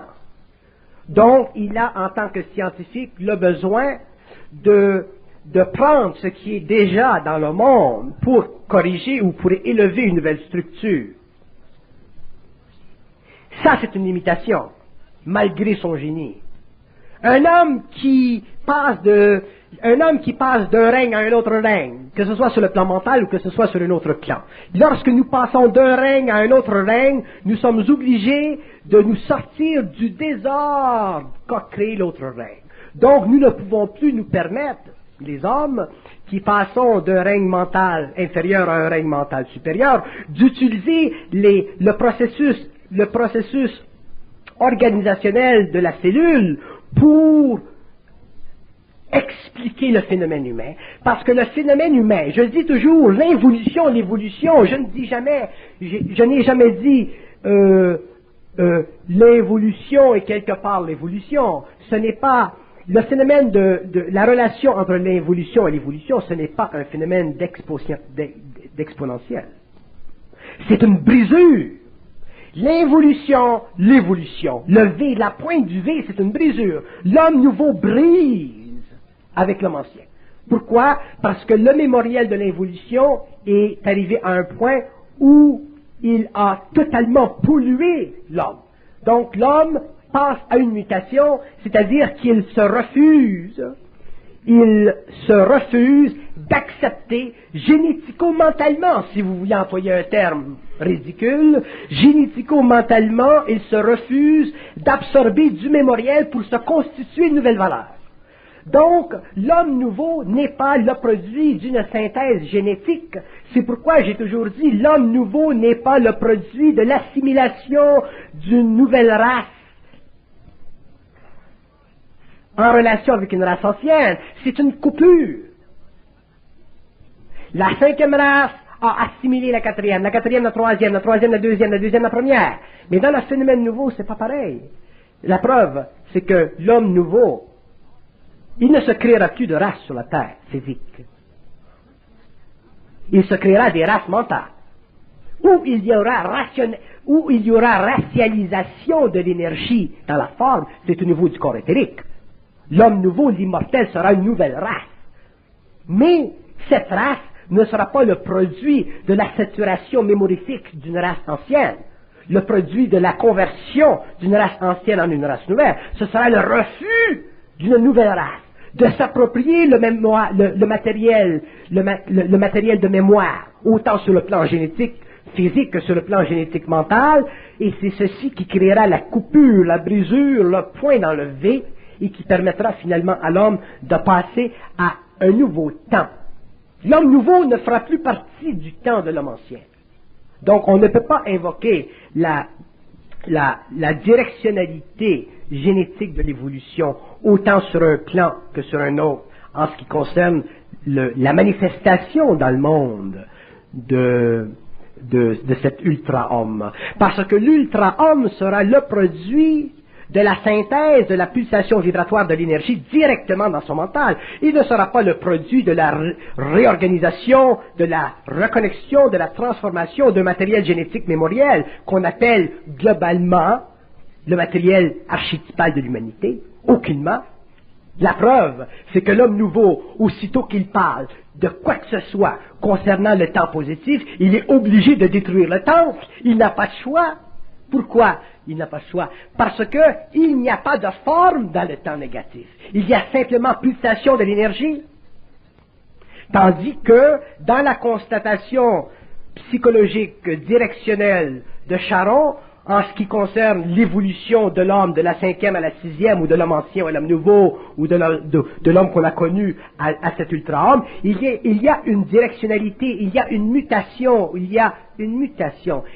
Donc il a en tant que scientifique le besoin de prendre ce qui est déjà dans le monde pour corriger ou pour élever une nouvelle structure. Ça, c'est une limitation, malgré son génie. Un homme qui passe d'un règne à un autre règne, que ce soit sur le plan mental ou que ce soit sur un autre plan. Lorsque nous passons d'un règne à un autre règne, nous sommes obligés de nous sortir du désordre qu'a créé l'autre règne. Donc, nous ne pouvons plus nous permettre, les hommes, qui passons d'un règne mental inférieur à un règne mental supérieur, d'utiliser le processus organisationnel de la cellule pour expliquer le phénomène humain. Parce que le phénomène humain, je dis toujours l'évolution, je n'ai jamais dit l'involution est quelque part l'évolution. Ce n'est pas le phénomène de la relation entre l'involution et l'évolution, ce n'est pas un phénomène d'exponentiel. C'est une brisure. L'involution, l'évolution. Le V, la pointe du V, c'est une brisure. L'homme nouveau brise avec l'homme ancien. Pourquoi? Parce que le mémoriel de l'involution est arrivé à un point où il a totalement pollué l'homme. Donc l'homme passe à une mutation, c'est-à-dire qu'il se refuse d'accepter génético-mentalement, si vous voulez employer un terme ridicule, génético-mentalement, il se refuse d'absorber du mémoriel pour se constituer une nouvelle valeur. Donc, l'homme nouveau n'est pas le produit d'une synthèse génétique. C'est pourquoi j'ai toujours dit, l'homme nouveau n'est pas le produit de l'assimilation d'une nouvelle race en relation avec une race ancienne. C'est une coupure. La 5e race a assimilé la 4e, la 4e la 3e, la 3e la 2e, la 2e la 1re. Mais dans le phénomène nouveau, c'est pas pareil. La preuve, c'est que l'homme nouveau, il ne se créera plus de race sur la Terre physique. Il se créera des races mentales, où il y aura racialisation de l'énergie dans la forme, c'est au niveau du corps éthérique. L'homme nouveau, l'immortel, sera une nouvelle race. Mais cette race ne sera pas le produit de la saturation mémorifique d'une race ancienne, le produit de la conversion d'une race ancienne en une race nouvelle. Ce sera le refus d'une nouvelle race, de s'approprier le matériel de mémoire, autant sur le plan génétique physique que sur le plan génétique mental, et c'est ceci qui créera la coupure, la brisure, le point dans le V, et qui permettra finalement à l'homme de passer à un nouveau temps. L'homme nouveau ne fera plus partie du temps de l'homme ancien. Donc on ne peut pas invoquer la directionnalité génétique de l'évolution autant sur un plan que sur un autre en ce qui concerne la manifestation dans le monde de cet ultra-homme. Parce que l'ultra-homme sera le produit de la synthèse de la pulsation vibratoire de l'énergie directement dans son mental. Il ne sera pas le produit de la réorganisation, de la reconnexion, de la transformation d'un matériel génétique mémoriel qu'on appelle globalement le matériel archétypal de l'humanité. Aucunement. La preuve, c'est que l'homme nouveau, aussitôt qu'il parle de quoi que ce soit concernant le temps positif, il est obligé de détruire le temple. Il n'a pas de choix. Pourquoi il n'a pas de choix? Parce que il n'y a pas de forme dans le temps négatif. Il y a simplement pulsation de l'énergie. Tandis que dans la constatation psychologique directionnelle de Charon, en ce qui concerne l'évolution de l'homme de la 5e à la 6e, ou de l'homme ancien à l'homme nouveau, ou de l'homme qu'on a connu à cet ultra-homme, il y a une directionnalité, il y a une mutation,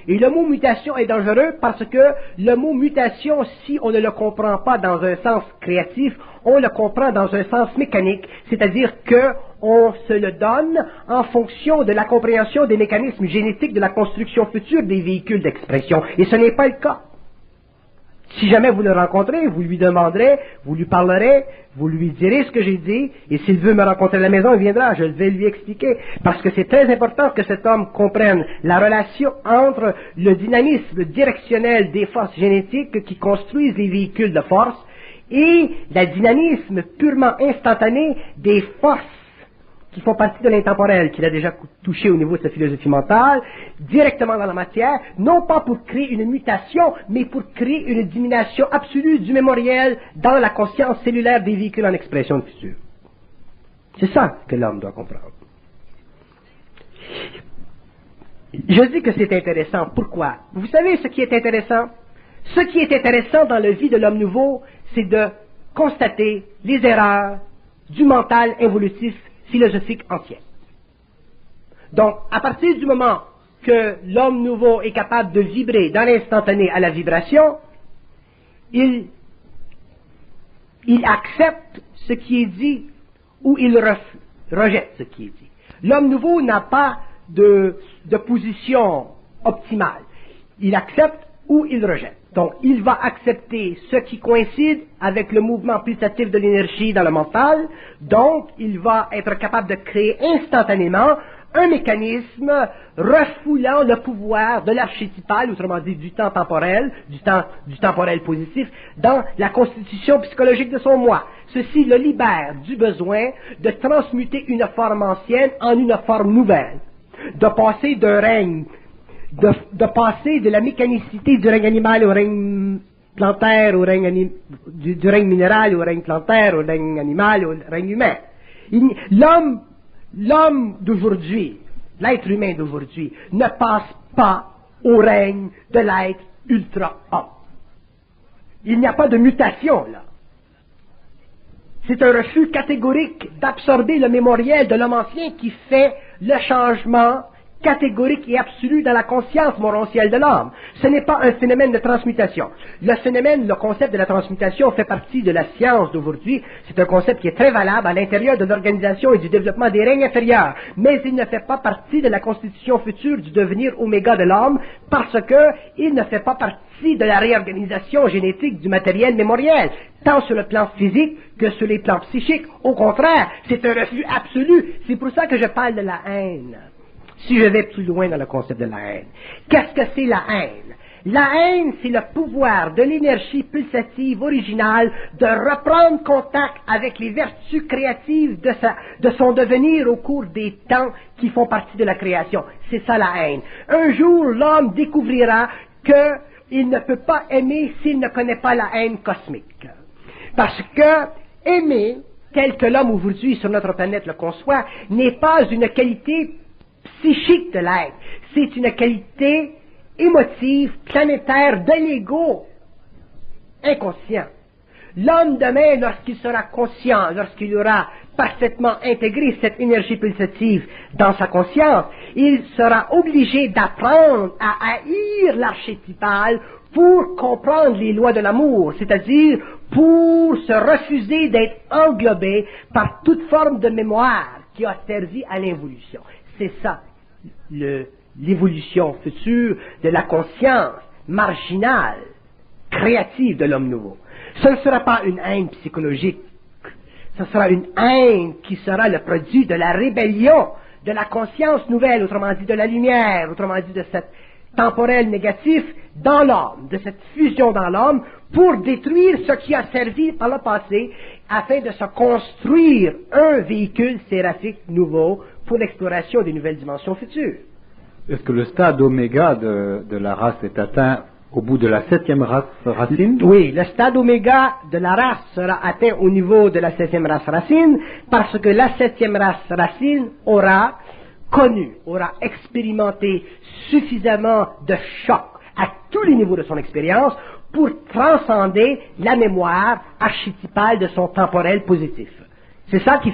Et le mot mutation est dangereux parce que le mot mutation, si on ne le comprend pas dans un sens créatif, on le comprend dans un sens mécanique, c'est-à-dire que on se le donne en fonction de la compréhension des mécanismes génétiques de la construction future des véhicules d'expression. Et ce n'est pas le cas. Si jamais vous le rencontrez, vous lui demanderez, vous lui parlerez, vous lui direz ce que j'ai dit, et s'il veut me rencontrer à la maison, il viendra, je vais lui expliquer. Parce que c'est très important que cet homme comprenne la relation entre le dynamisme directionnel des forces génétiques qui construisent les véhicules de force et le dynamisme purement instantané des forces qui font partie de l'intemporel, qu'il a déjà touché au niveau de sa philosophie mentale, directement dans la matière, non pas pour créer une mutation, mais pour créer une diminution absolue du mémoriel dans la conscience cellulaire des véhicules en expression de futur. C'est ça que l'homme doit comprendre. Je dis que c'est intéressant. Pourquoi? Vous savez ce qui est intéressant? Ce qui est intéressant dans la vie de l'homme nouveau, c'est de constater les erreurs du mental évolutif philosophique entier. Donc, à partir du moment que l'homme nouveau est capable de vibrer dans l'instantané à la vibration, il accepte ce qui est dit ou il rejette ce qui est dit. L'homme nouveau n'a pas de position optimale. Il accepte ou il rejette. Donc, il va accepter ce qui coïncide avec le mouvement pulsatif de l'énergie dans le mental. Donc, il va être capable de créer instantanément un mécanisme refoulant le pouvoir de l'archétypal, autrement dit du temps temporel, du temporel positif, dans la constitution psychologique de son moi. Ceci le libère du besoin de transmuter une forme ancienne en une forme nouvelle, de passer d'un règne de passer de la mécanicité du règne animal au règne plantaire, au règne du règne minéral, au règne plantaire, au règne animal, au règne humain. L'homme d'aujourd'hui, l'être humain d'aujourd'hui, ne passe pas au règne de l'être ultra-homme. Il n'y a pas de mutation là. C'est un refus catégorique d'absorber le mémoriel de l'homme ancien qui fait le changement catégorique et absolu dans la conscience morontielle de l'homme. Ce n'est pas un phénomène de transmutation. Le concept de la transmutation fait partie de la science d'aujourd'hui. C'est un concept qui est très valable à l'intérieur de l'organisation et du développement des règnes inférieurs. Mais il ne fait pas partie de la constitution future du devenir oméga de l'homme parce que il ne fait pas partie de la réorganisation génétique du matériel mémoriel, tant sur le plan physique que sur les plans psychiques. Au contraire, c'est un refus absolu. C'est pour ça que je parle de la haine. Si je vais plus loin dans le concept de la haine. Qu'est-ce que c'est la haine? La haine, c'est le pouvoir de l'énergie pulsative originale de reprendre contact avec les vertus créatives de son devenir au cours des temps qui font partie de la création. C'est ça la haine. Un jour, l'homme découvrira qu'il ne peut pas aimer s'il ne connaît pas la haine cosmique. Parce que aimer, tel que l'homme aujourd'hui sur notre planète le conçoit, n'est pas une qualité psychique de l'être. C'est une qualité émotive, planétaire, de l'ego inconscient. L'homme demain, lorsqu'il sera conscient, lorsqu'il aura parfaitement intégré cette énergie pulsative dans sa conscience, il sera obligé d'apprendre à haïr l'archétypal pour comprendre les lois de l'amour, c'est-à-dire pour se refuser d'être englobé par toute forme de mémoire qui a servi à l'involution. C'est ça, l'évolution future de la conscience marginale créative de l'homme nouveau. Ce ne sera pas une haine psychologique. Ce sera une haine qui sera le produit de la rébellion, de la conscience nouvelle, autrement dit de la lumière, autrement dit de cette temporel négatif dans l'homme, de cette fusion dans l'homme, pour détruire ce qui a servi par le passé, afin de se construire un véhicule séraphique nouveau pour l'exploration des nouvelles dimensions futures. Est-ce que le stade oméga de la race est atteint au bout de la 7e race racine? Oui, le stade oméga de la race sera atteint au niveau de la 7e race racine, parce que la 7e race racine aura expérimenté suffisamment de chocs à tous les niveaux de son expérience pour transcender la mémoire archétypale de son temporel positif. C'est ça qui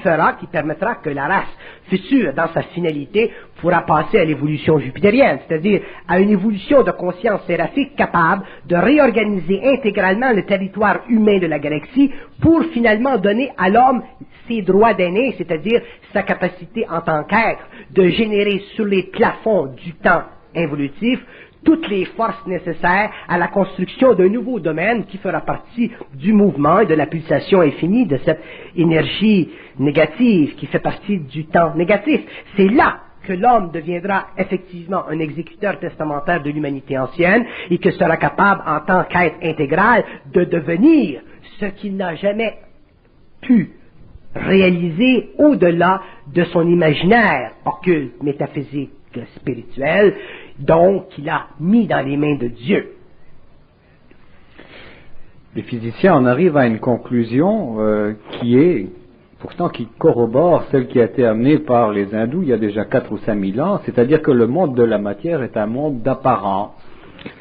permettra que la race future, dans sa finalité, pourra passer à l'évolution jupitérienne, c'est-à-dire à une évolution de conscience séraphique capable de réorganiser intégralement le territoire humain de la galaxie pour finalement donner à l'homme ses droits d'aîné, c'est-à-dire sa capacité en tant qu'être de générer sur les plafonds du temps involutif toutes les forces nécessaires à la construction d'un nouveau domaine qui fera partie du mouvement et de la pulsation infinie de cette énergie négative qui fait partie du temps négatif. C'est là que l'homme deviendra effectivement un exécuteur testamentaire de l'humanité ancienne et que sera capable, en tant qu'être intégral, de devenir ce qu'il n'a jamais pu réaliser au-delà de son imaginaire occulte, métaphysique, spirituel, donc qu'il a mis dans les mains de Dieu. Les physiciens en arrivent à une conclusion qui corrobore celle qui a été amenée par les hindous il y a déjà 4 ou 5 000 ans, c'est-à-dire que le monde de la matière est un monde d'apparence.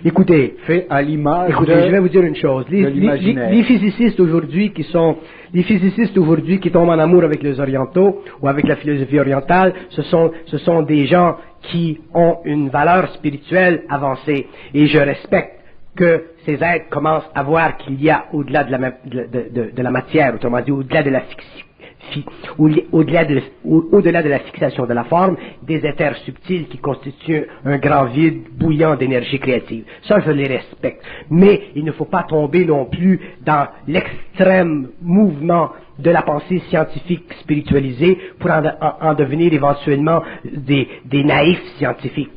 Écoutez, fait à l'image je vais vous dire une chose. Les physicists aujourd'hui qui tombent en amour avec les orientaux ou avec la philosophie orientale, ce sont des gens qui ont une valeur spirituelle avancée. Et je respecte que ces êtres commencent à voir qu'il y a au-delà de la matière, autrement dit, au-delà de la au-delà de la fixation de la forme, des éthers subtils qui constituent un grand vide bouillant d'énergie créative. Ça, je les respecte. Mais il ne faut pas tomber non plus dans l'extrême mouvement de la pensée scientifique spiritualisée pour en devenir éventuellement des naïfs scientifiques.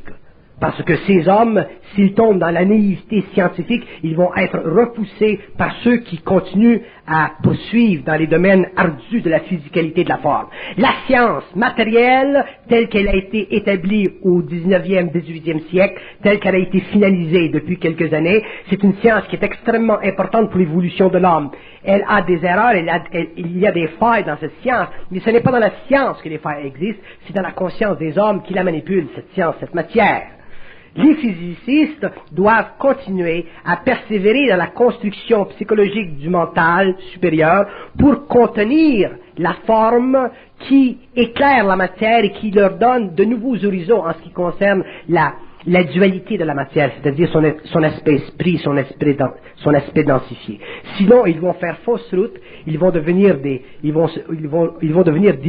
Parce que ces hommes, s'ils tombent dans la naïveté scientifique, ils vont être repoussés par ceux qui continuent à poursuivre dans les domaines ardus de la physicalité de la forme. La science matérielle, telle qu'elle a été établie au 19e, 18e siècle, telle qu'elle a été finalisée depuis quelques années, c'est une science qui est extrêmement importante pour l'évolution de l'homme. Elle a des erreurs, il y a des failles dans cette science, mais ce n'est pas dans la science que les failles existent, c'est dans la conscience des hommes qui la manipulent, cette science, cette matière. Les physicists doivent continuer à persévérer dans la construction psychologique du mental supérieur pour contenir la forme qui éclaire la matière et qui leur donne de nouveaux horizons en ce qui concerne la dualité de la matière, c'est-à-dire son aspect esprit, son aspect densifié. Sinon, ils vont faire fausse route, ils vont devenir des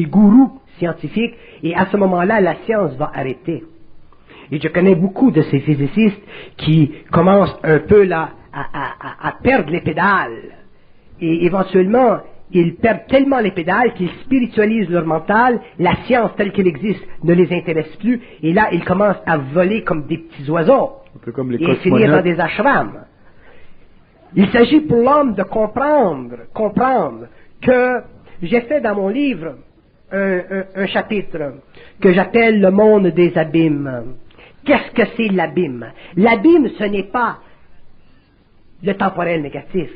gourous scientifiques, et à ce moment-là, la science va arrêter. Et je connais beaucoup de ces physicists qui commencent un peu là à perdre les pédales. Et éventuellement, ils perdent tellement les pédales qu'ils spiritualisent leur mental, la science telle qu'elle existe ne les intéresse plus, et là, ils commencent à voler comme des petits oiseaux. Un peu comme les et finir dans des ashrams. Il s'agit pour l'homme de comprendre que j'ai fait dans mon livre un chapitre que j'appelle le monde des abîmes. Qu'est-ce que c'est l'abîme? L'abîme, ce n'est pas le temporel négatif.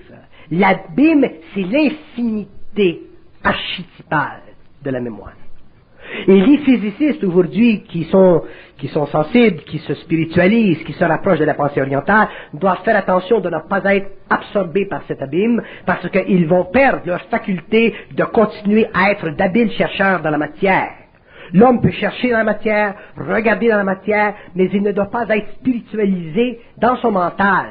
L'abîme, c'est l'infinité archétypale de la mémoire. Et les physicists aujourd'hui qui sont sensibles, qui se spiritualisent, qui se rapprochent de la pensée orientale, doivent faire attention de ne pas être absorbés par cet abîme, parce qu'ils vont perdre leur faculté de continuer à être d'habiles chercheurs dans la matière. L'homme peut chercher dans la matière, regarder dans la matière, mais il ne doit pas être spiritualisé dans son mental.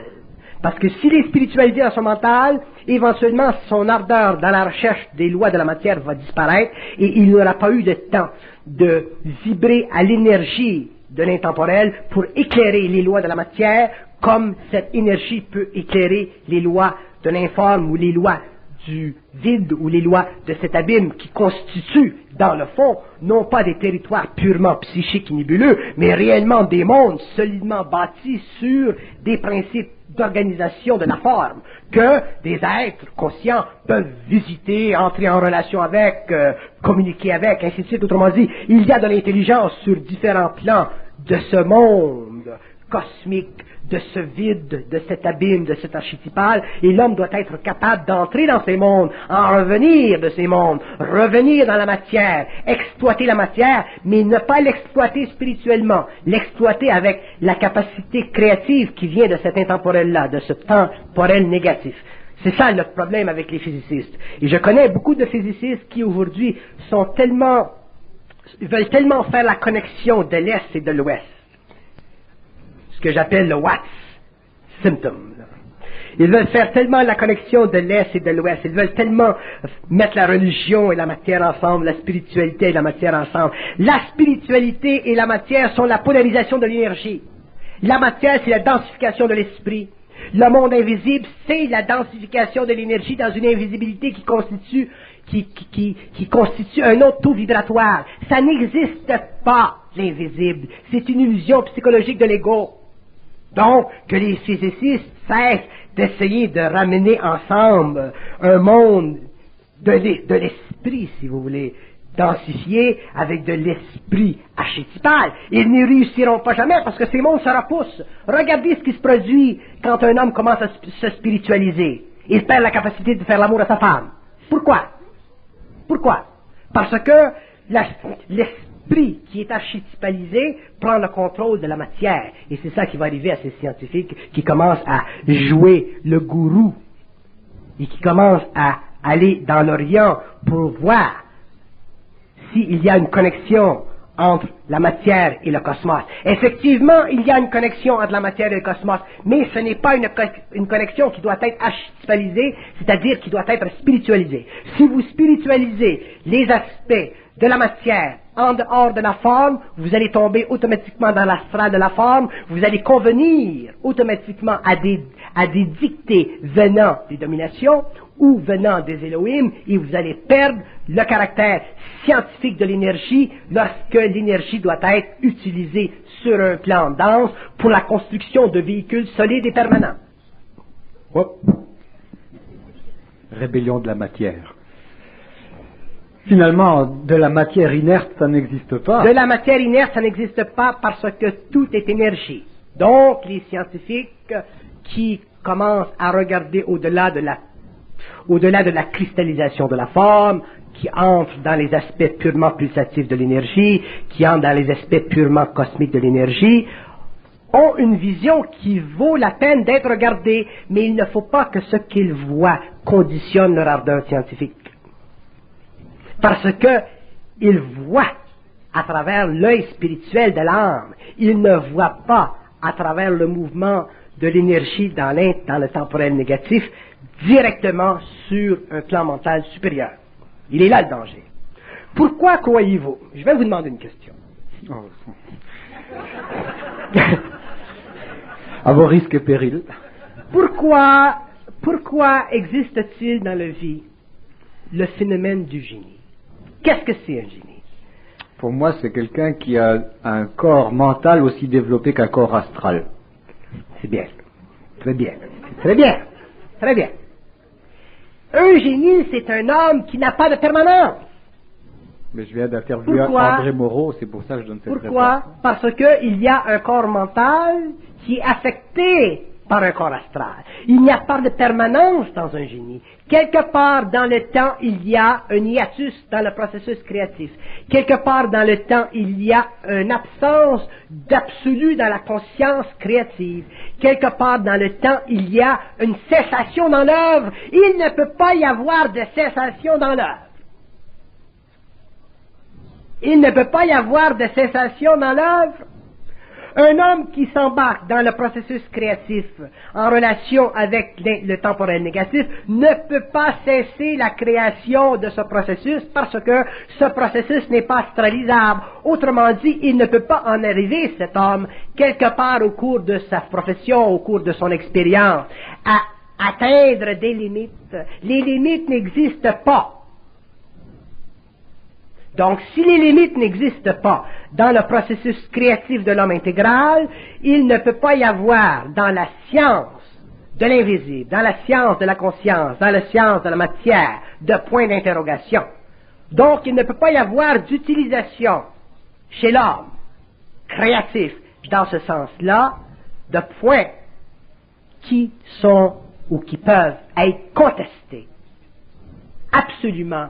Parce que s'il est spiritualisé dans son mental, éventuellement son ardeur dans la recherche des lois de la matière va disparaître et il n'aura pas eu de temps de vibrer à l'énergie de l'intemporel pour éclairer les lois de la matière comme cette énergie peut éclairer les lois de l'informe ou les lois du vide ou les lois de cet abîme qui constituent, dans le fond, non pas des territoires purement psychiques et nébuleux, mais réellement des mondes solidement bâtis sur des principes d'organisation de la forme, que des êtres conscients peuvent visiter, entrer en relation avec, communiquer avec, ainsi de suite. Autrement dit, il y a de l'intelligence sur différents plans de ce monde cosmique, de ce vide, de cet abîme, de cet archétypal, et l'homme doit être capable d'entrer dans ces mondes, en revenir de ces mondes, revenir dans la matière, exploiter la matière, mais ne pas l'exploiter spirituellement, l'exploiter avec la capacité créative qui vient de cet intemporel-là, de ce temporel négatif. C'est ça le problème avec les physicists. Et je connais beaucoup de physicists qui aujourd'hui veulent tellement faire la connexion de l'Est et de l'Ouest, que j'appelle le Watts symptom. Ils veulent faire tellement la connexion de l'Est et de l'Ouest, ils veulent tellement mettre la religion et la matière ensemble, la spiritualité et la matière ensemble. La spiritualité et la matière sont la polarisation de l'énergie. La matière, c'est la densification de l'esprit. Le monde invisible, c'est la densification de l'énergie dans une invisibilité qui constitue un autre taux vibratoire. Ça n'existe pas, l'invisible. C'est une illusion psychologique de l'ego. Donc, que les physicists cessent d'essayer de ramener ensemble un monde de l'esprit, si vous voulez, densifié avec de l'esprit archétypal. Ils n'y réussiront pas jamais parce que ces mondes se repoussent. Regardez ce qui se produit quand un homme commence à se spiritualiser. Il perd la capacité de faire l'amour à sa femme. Pourquoi? Pourquoi? Parce que l'esprit qui est archétypalisé prend le contrôle de la matière. Et c'est ça qui va arriver à ces scientifiques qui commencent à jouer le gourou et qui commencent à aller dans l'Orient pour voir s'il y a une connexion entre la matière et le cosmos. Effectivement, il y a une connexion entre la matière et le cosmos, mais ce n'est pas une connexion qui doit être archétypalisée, c'est-à-dire qui doit être spiritualisée. Si vous spiritualisez les aspects de la matière en dehors de la forme, vous allez tomber automatiquement dans l'astral de la forme, vous allez convenir automatiquement à des dictées venant des dominations ou venant des Elohim, et vous allez perdre le caractère scientifique de l'énergie lorsque l'énergie doit être utilisée sur un plan dense pour la construction de véhicules solides et permanents. Hop. Rébellion de la matière. Finalement, de la matière inerte, ça n'existe pas. De la matière inerte, ça n'existe pas parce que tout est énergie. Donc, les scientifiques qui commencent à regarder au-delà de la cristallisation de la forme, qui entrent dans les aspects purement pulsatifs de l'énergie, qui entrent dans les aspects purement cosmiques de l'énergie, ont une vision qui vaut la peine d'être regardée, mais il ne faut pas que ce qu'ils voient conditionne leur ardeur scientifique. Parce que ils voient à travers l'œil spirituel de l'âme. Ils ne voient pas à travers le mouvement de l'énergie dans le temporel négatif directement sur un plan mental supérieur. Il est là le danger. Pourquoi croyez-vous? Je vais vous demander une question. À vos risques et périls. Pourquoi existe-t-il dans la vie le phénomène du génie? Qu'est-ce que c'est un génie? Pour moi, c'est quelqu'un qui a un corps mental aussi développé qu'un corps astral. C'est bien. Très bien. Très bien. Très bien. Un génie, c'est un homme qui n'a pas de permanence. Mais je viens d'interviewer André Moreau, c'est pour ça que je donne cette réponse. Pourquoi? Parce qu'il y a un corps mental qui est affecté par un corps astral. Il n'y a pas de permanence dans un génie. Quelque part dans le temps, il y a un hiatus dans le processus créatif. Quelque part dans le temps, il y a une absence d'absolu dans la conscience créative. Quelque part dans le temps, il y a une cessation dans l'œuvre. Il ne peut pas y avoir de cessation dans l'œuvre. Il ne peut pas y avoir de cessation dans l'œuvre. un homme qui s'embarque dans le processus créatif en relation avec le temporel négatif ne peut pas cesser la création de ce processus parce que ce processus n'est pas astralisable. Autrement dit, il ne peut pas en arriver, cet homme, quelque part au cours de sa profession, au cours de son expérience, à atteindre des limites. Les limites n'existent pas. Donc, si les limites n'existent pas dans le processus créatif de l'homme intégral, il ne peut pas y avoir dans la science de l'invisible, dans la science de la conscience, dans la science de la matière, de points d'interrogation. Donc, il ne peut pas y avoir d'utilisation chez l'homme créatif, dans ce sens-là, de points qui sont ou qui peuvent être contestés absolument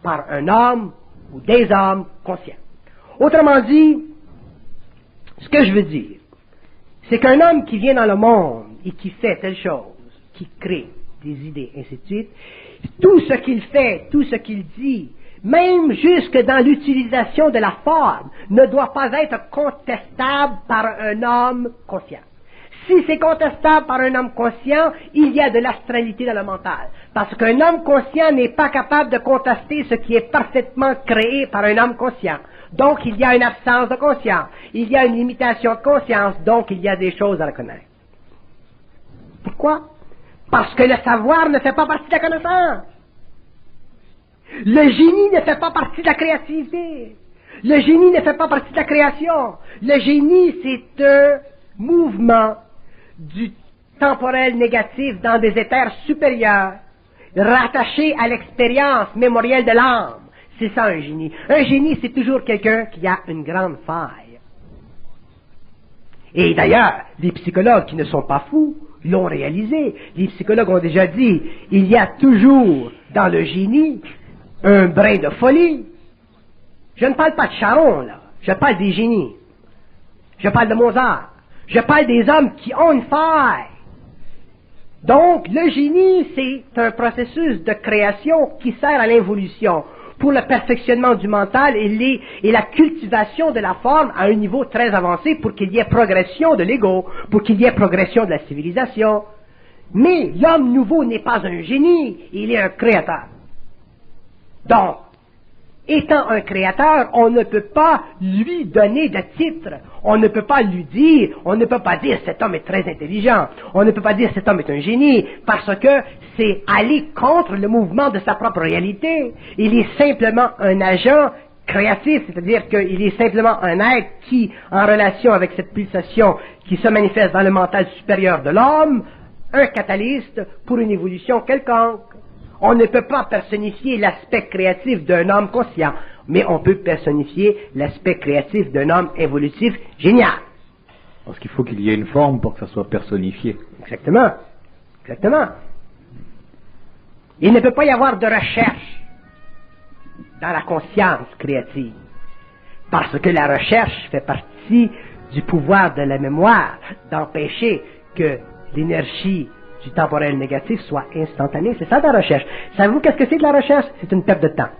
par un homme ou des hommes conscients. Autrement dit, ce que je veux dire, c'est qu'un homme qui vient dans le monde et qui fait telle chose, qui crée des idées, ainsi de suite, tout ce qu'il fait, tout ce qu'il dit, même jusque dans l'utilisation de la forme, ne doit pas être contestable par un homme conscient. Si c'est contestable par un homme conscient, il y a de l'astralité dans le mental. Parce qu'un homme conscient n'est pas capable de contester ce qui est parfaitement créé par un homme conscient. Donc, il y a une absence de conscience. Il y a une limitation de conscience. Donc, il y a des choses à reconnaître. Pourquoi? Parce que le savoir ne fait pas partie de la connaissance. Le génie ne fait pas partie de la créativité. Le génie ne fait pas partie de la création. Le génie, c'est un mouvement du temporel négatif dans des éthers supérieurs, rattaché à l'expérience mémorielle de l'âme. C'est ça un génie. Un génie, c'est toujours quelqu'un qui a une grande faille. Et d'ailleurs, les psychologues qui ne sont pas fous l'ont réalisé. Les psychologues ont déjà dit, il y a toujours dans le génie un brin de folie. Je ne parle pas de Charon, là. Je parle des génies. Je parle de Mozart. Je parle des hommes qui ont une faille. Donc, le génie, c'est un processus de création qui sert à l'involution pour le perfectionnement du mental et la cultivation de la forme à un niveau très avancé pour qu'il y ait progression de l'ego, pour qu'il y ait progression de la civilisation. Mais l'homme nouveau n'est pas un génie, il est un créateur. Donc, étant un créateur, on ne peut pas lui donner de titre. On ne peut pas lui dire, on ne peut pas dire cet homme est très intelligent. On ne peut pas dire cet homme est un génie, parce que c'est aller contre le mouvement de sa propre réalité. Il est simplement un agent créatif, c'est-à-dire qu'il est simplement un être qui, en relation avec cette pulsation qui se manifeste dans le mental supérieur de l'homme, un catalyste pour une évolution quelconque. On ne peut pas personnifier l'aspect créatif d'un homme conscient, mais on peut personnifier l'aspect créatif d'un homme évolutif génial. Parce qu'il faut qu'il y ait une forme pour que ça soit personnifié. Exactement. Exactement. Il ne peut pas y avoir de recherche dans la conscience créative, parce que la recherche fait partie du pouvoir de la mémoire, d'empêcher que l'énergie du temporel négatif soit instantanée. C'est ça la recherche. Savez-vous qu'est-ce que c'est de la recherche? C'est une perte de temps.